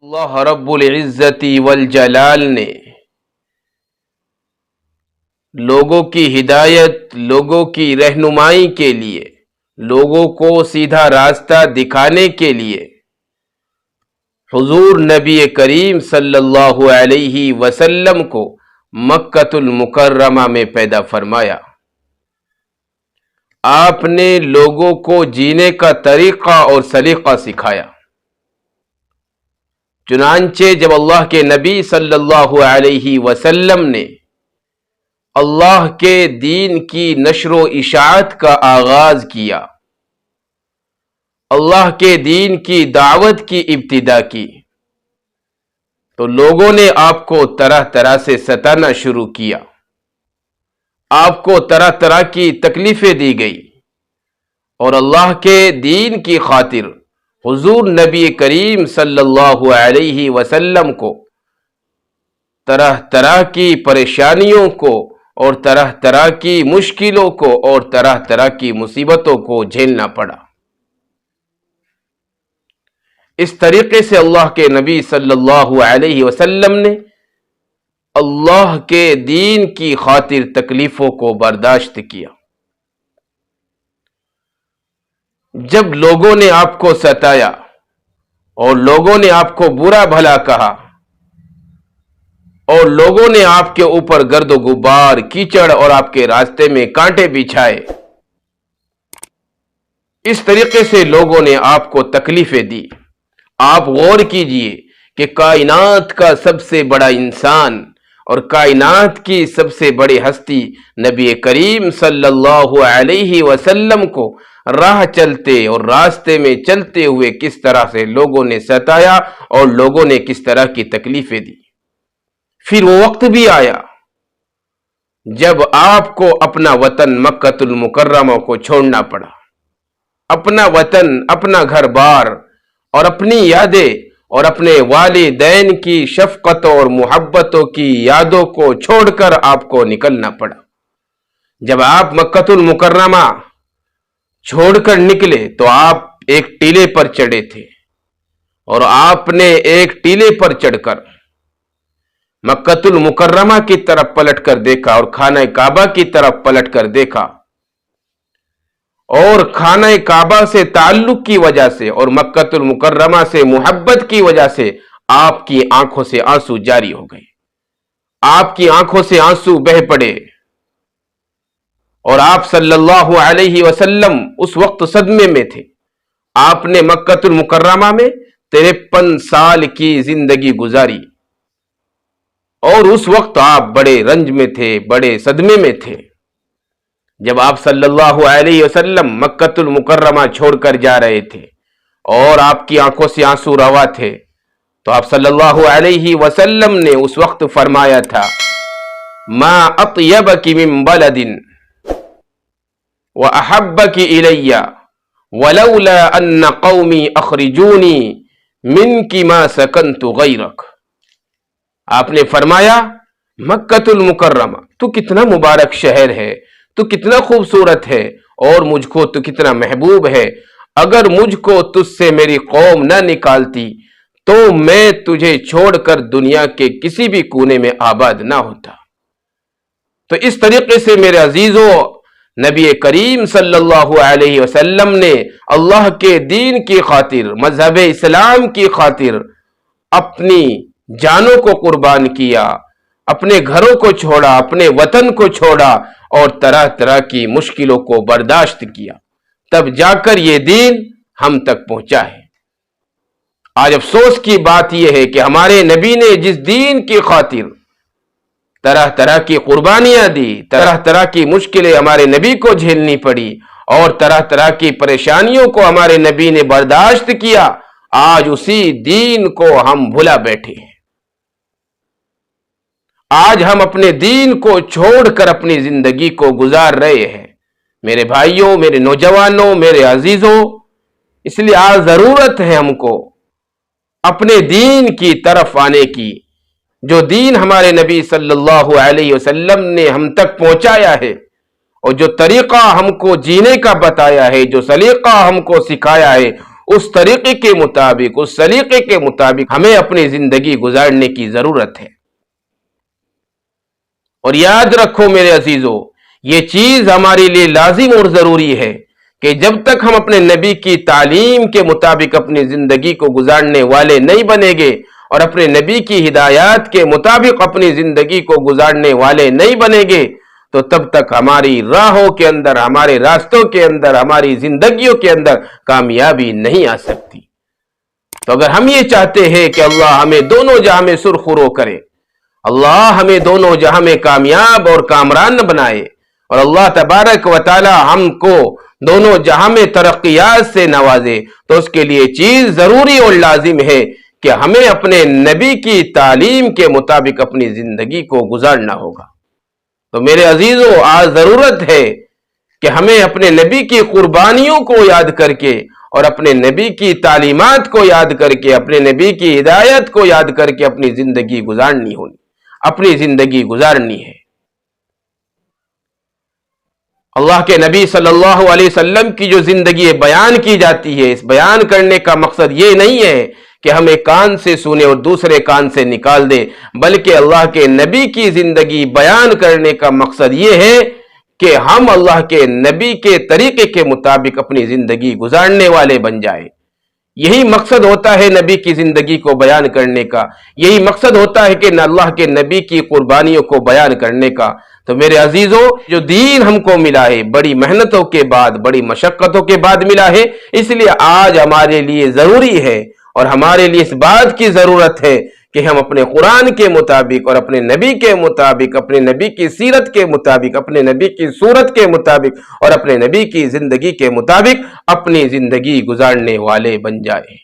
اللہ رب العزت والجلال نے لوگوں کی ہدایت، لوگوں کی رہنمائی کے لیے، لوگوں کو سیدھا راستہ دکھانے کے لیے حضور نبی کریم صلی اللہ علیہ وسلم کو مکۃ المکرمہ میں پیدا فرمایا۔ آپ نے لوگوں کو جینے کا طریقہ اور سلیقہ سکھایا۔ چنانچہ جب اللہ کے نبی صلی اللہ علیہ وسلم نے اللہ کے دین کی نشر و اشاعت کا آغاز کیا، اللہ کے دین کی دعوت کی ابتدا کی، تو لوگوں نے آپ کو طرح طرح سے ستانا شروع کیا، آپ کو طرح طرح کی تکلیفیں دی گئی، اور اللہ کے دین کی خاطر حضور نبی کریم صلی اللہ علیہ وسلم کو طرح طرح کی پریشانیوں کو اور طرح طرح کی مشکلوں کو اور طرح طرح کی مصیبتوں کو جھیلنا پڑا۔ اس طریقے سے اللہ کے نبی صلی اللہ علیہ وسلم نے اللہ کے دین کی خاطر تکلیفوں کو برداشت کیا۔ جب لوگوں نے آپ کو ستایا اور لوگوں نے آپ کو برا بھلا کہا اور لوگوں نے آپ کے اوپر گرد و غبار، کیچڑ اور آپ کے راستے میں کانٹے بچھائے، اس طریقے سے لوگوں نے آپ کو تکلیفیں دی۔ آپ غور کیجئے کہ کائنات کا سب سے بڑا انسان اور کائنات کی سب سے بڑی ہستی نبی کریم صلی اللہ علیہ وسلم کو راہ چلتے اور راستے میں چلتے ہوئے کس طرح سے لوگوں نے ستایا اور لوگوں نے کس طرح کی تکلیفیں دی۔ پھر وہ وقت بھی آیا جب آپ کو اپنا وطن مکۃ المکرمہ کو چھوڑنا پڑا، اپنا وطن، اپنا گھر بار اور اپنی یادیں اور اپنے والدین کی شفقتوں اور محبتوں کی یادوں کو چھوڑ کر آپ کو نکلنا پڑا۔ جب آپ مکۃ المکرمہ چھوڑ کر نکلے تو آپ ایک ٹیلے پر چڑھے تھے، اور آپ نے ایک ٹیلے پر چڑھ کر مکۃ المکرمہ کی طرف پلٹ کر دیکھا اور خانہ کعبہ کی طرف پلٹ کر دیکھا، اور خانہ کعبہ سے تعلق کی وجہ سے اور مکۃ المکرمہ سے محبت کی وجہ سے آپ کی آنکھوں سے آنسو جاری ہو گئے، آپ کی آنکھوں سے آنسو بہہ پڑے، اور آپ صلی اللہ علیہ وسلم اس وقت صدمے میں تھے۔ آپ نے مکۃ المکرمہ میں 53 سال کی زندگی گزاری، اور اس وقت آپ بڑے رنج میں تھے، بڑے صدمے میں تھے۔ جب آپ صلی اللہ علیہ وسلم مکۃ المکرمہ چھوڑ کر جا رہے تھے اور آپ کی آنکھوں سے آنسو روا تھے، تو آپ صلی اللہ علیہ وسلم نے اس وقت فرمایا تھا، ما اطیبک من بلد وَأَحَبَّكِ إِلَيَّ وَلَوْلَا أَنَّ قَوْمِي أَخْرِجُونِي مِنْكِ مَا سَكَنْتُ غَيْرَكَ۔ آپ نے فرمایا، مکۃ المکرمہ تو کتنا مبارک شہر ہے، تو کتنا خوبصورت ہے، اور مجھ کو تو کتنا محبوب ہے۔ اگر مجھ کو تجھ سے میری قوم نہ نکالتی تو میں تجھے چھوڑ کر دنیا کے کسی بھی کونے میں آباد نہ ہوتا۔ تو اس طریقے سے میرے عزیزوں، نبی کریم صلی اللہ علیہ وسلم نے اللہ کے دین کی خاطر، مذہب اسلام کی خاطر اپنی جانوں کو قربان کیا، اپنے گھروں کو چھوڑا، اپنے وطن کو چھوڑا، اور طرح طرح کی مشکلوں کو برداشت کیا، تب جا کر یہ دین ہم تک پہنچا ہے۔ آج افسوس کی بات یہ ہے کہ ہمارے نبی نے جس دین کی خاطر طرح طرح کی قربانیاں دی، طرح طرح کی مشکلیں ہمارے نبی کو جھیلنی پڑی، اور طرح طرح کی پریشانیوں کو ہمارے نبی نے برداشت کیا، آج اسی دین کو ہم بھلا بیٹھے ہیں۔ آج ہم اپنے دین کو چھوڑ کر اپنی زندگی کو گزار رہے ہیں۔ میرے بھائیوں، میرے نوجوانوں، میرے عزیزوں، اس لیے آج ضرورت ہے ہم کو اپنے دین کی طرف آنے کی، جو دین ہمارے نبی صلی اللہ علیہ وسلم نے ہم تک پہنچایا ہے، اور جو طریقہ ہم کو جینے کا بتایا ہے، جو سلیقہ ہم کو سکھایا ہے، اس طریقے کے مطابق، اس سلیقے کے مطابق ہمیں اپنی زندگی گزارنے کی ضرورت ہے۔ اور یاد رکھو میرے عزیزو، یہ چیز ہمارے لیے لازم اور ضروری ہے کہ جب تک ہم اپنے نبی کی تعلیم کے مطابق اپنی زندگی کو گزارنے والے نہیں بنیں گے اور اپنے نبی کی ہدایات کے مطابق اپنی زندگی کو گزارنے والے نہیں بنیں گے تو تب تک ہماری راہوں کے اندر، ہمارے راستوں کے اندر، ہماری زندگیوں کے اندر کامیابی نہیں آ سکتی۔ تو اگر ہم یہ چاہتے ہیں کہ اللہ ہمیں دونوں جہاں میں سرخرو کرے، اللہ ہمیں دونوں جہاں میں کامیاب اور کامران بنائے، اور اللہ تبارک و تعالی ہم کو دونوں جہاں میں ترقیات سے نوازے، تو اس کے لیے چیز ضروری اور لازم ہے کہ ہمیں اپنے نبی کی تعلیم کے مطابق اپنی زندگی کو گزارنا ہوگا۔ تو میرے عزیزو، آج ضرورت ہے کہ ہمیں اپنے نبی کی قربانیوں کو یاد کر کے اور اپنے نبی کی تعلیمات کو یاد کر کے، اپنے نبی کی ہدایت کو یاد کر کے اپنی زندگی گزارنی ہونی، اپنی زندگی گزارنی ہے۔ اللہ کے نبی صلی اللہ علیہ وسلم کی جو زندگی بیان کی جاتی ہے، اس بیان کرنے کا مقصد یہ نہیں ہے کہ ہم ایک کان سے سنیں اور دوسرے کان سے نکال دیں، بلکہ اللہ کے نبی کی زندگی بیان کرنے کا مقصد یہ ہے کہ ہم اللہ کے نبی کے طریقے کے مطابق اپنی زندگی گزارنے والے بن جائیں۔ یہی مقصد ہوتا ہے نبی کی زندگی کو بیان کرنے کا، یہی مقصد ہوتا ہے کہ اللہ کے نبی کی قربانیوں کو بیان کرنے کا۔ تو میرے عزیزو، جو دین ہم کو ملا ہے بڑی محنتوں کے بعد، بڑی مشقتوں کے بعد ملا ہے، اس لیے آج ہمارے لیے ضروری ہے اور ہمارے لیے اس بات کی ضرورت ہے کہ ہم اپنے قرآن کے مطابق اور اپنے نبی کے مطابق، اپنے نبی کی سیرت کے مطابق، اپنے نبی کی صورت کے مطابق اور اپنے نبی کی زندگی کے مطابق اپنی زندگی گزارنے والے بن جائیں۔